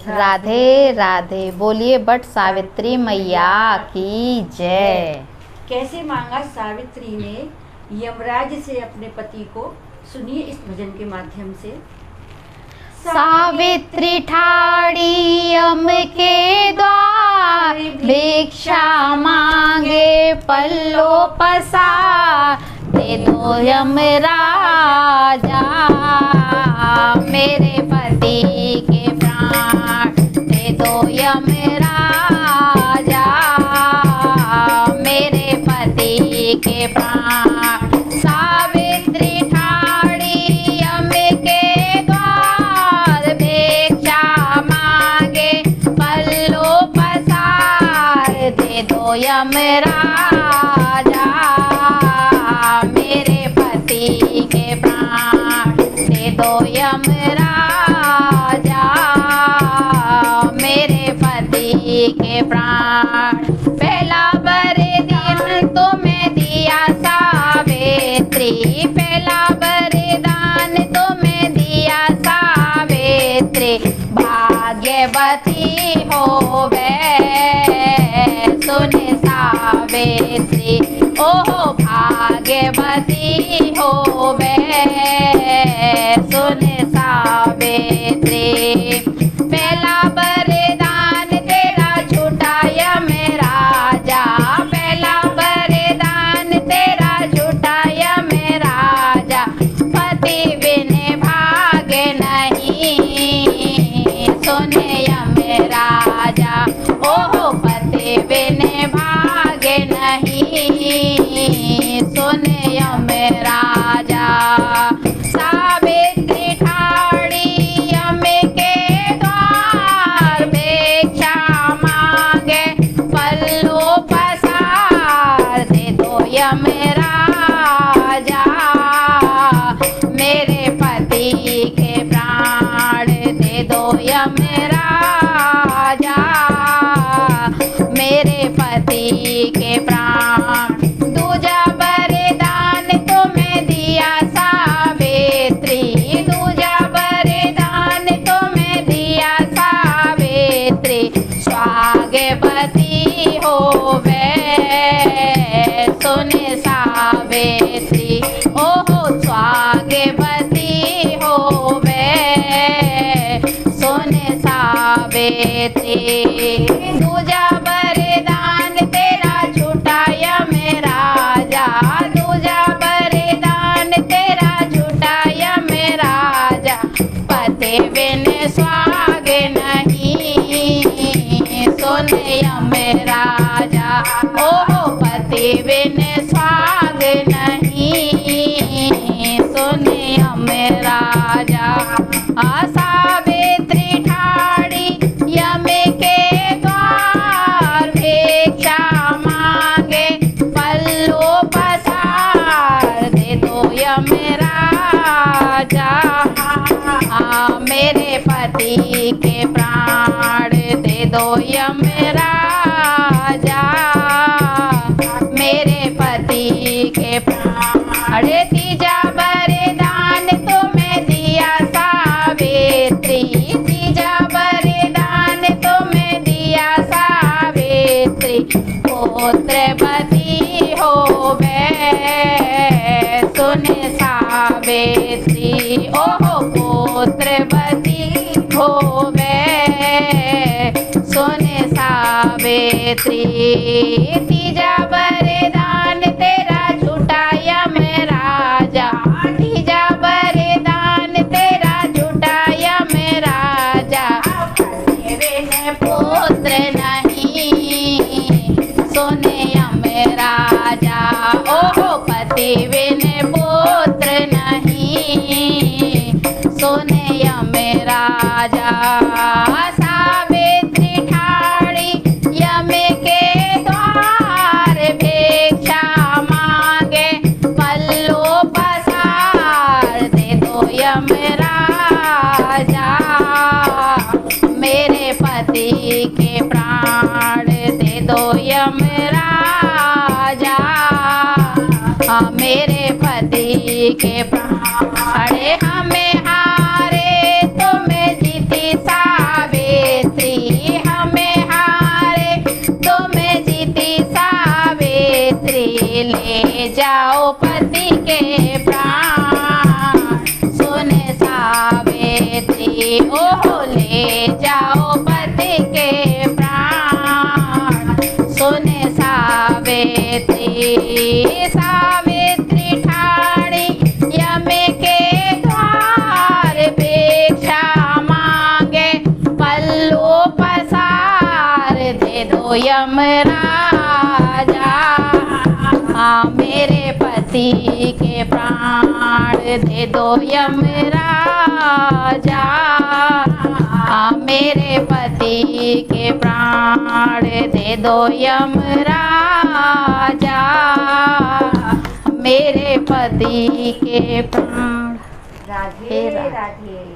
राधे राधे। बोलिए बट सावित्री मैया की जय। कैसे मांगा सावित्री ने यमराज से अपने पति को, सुनिए इस भजन के माध्यम से। सावित्री ठाड़ी यम के द्वार, भिक्षा मांगे पल्लो पसार, दे दो यमराजा मेरे पति के प्राण, दे दो यमराजा मेरे पति के प्राण। सावित्री ठाड़ी यम के द्वार, भिक्षा मांगे पल्लो पसार, दे दो यमराजा मेरे पति के प्राण, दे दो यमराजा मेरे पति के प्राण। पहला वरदान तुम्हें दिया सावित्री, पहला वरदान तुम्हें दिया सावित्री, भाग्यवती होवे सुन सावित्री, ओहो भाग्यवती होवे सुन सावित्री। पहला वरदान तेरा झूठा यमराजा, पहला वरदान तेरा झूठा यमराजा, पति बिन भाग्य नहीं सुन यमराजा, ओहो पति बिन भाग्य नहीं सुन यमराजा। सावित्री ठाड़ी यम के द्वार, भिक्षा मांगे पल्लो पसार, दे दो यमराजा मेरे पति के प्राण, दे दो यमराजा मेरे पति के प्राण। दूजा वरदान तुम्हें दिया सावित्री, दूजा वरदान तुम्हें दिया सावित्री, स्वागवती होवे सुन सावित्री, ओहो स्वागवती होवे सुन सावित्री। दूजा वरदान तेरा झूठा यमराजा, दूजा वरदान तेरा झूठा यमराजा, पति बिन स्वाग नहीं सुन यमराजा, ओहो पति बिन स्वाग नहीं सुन यमराजा। सावित्री ठाड़ी यम के द्वार, भिक्षा मांगे पल्लो पसार, दे दो यमराजा मेरे पति के प्राण, दे दो यमराजा मेरे पति के प्राण। तीजा वरदान तुम्हें दिया सावित्री, तीजा वरदान तुम्हें दिया सावित्री, पुत्रवती होवे सुन सावित्री, ओहो पुत्रवती होवे सुन सावित्री। तीजा वरदान तेरा झूठा यमराजा, तीजा वरदान तेरा झूठा यमराजा, पुत्र नहीं सुन यमराजा, ओहो पति बिन पुत्र नहीं सुन यमराजा। सावित्री ठाड़ी यम के द्वार, भिक्षा मांगे पल्लो पसार, दे दो यमराजा मेरे पति के प्राण, दे दो यमराजा मेरे पति के प्राण। हमें हारे तुम्हें जीती सावित्री, यमराजा, हाँ मेरे पति के प्राण दे दो यमराजा, हाँ मेरे पति के प्राण दे दो यमराजा, मेरे पति के प्राण। राधे राधे।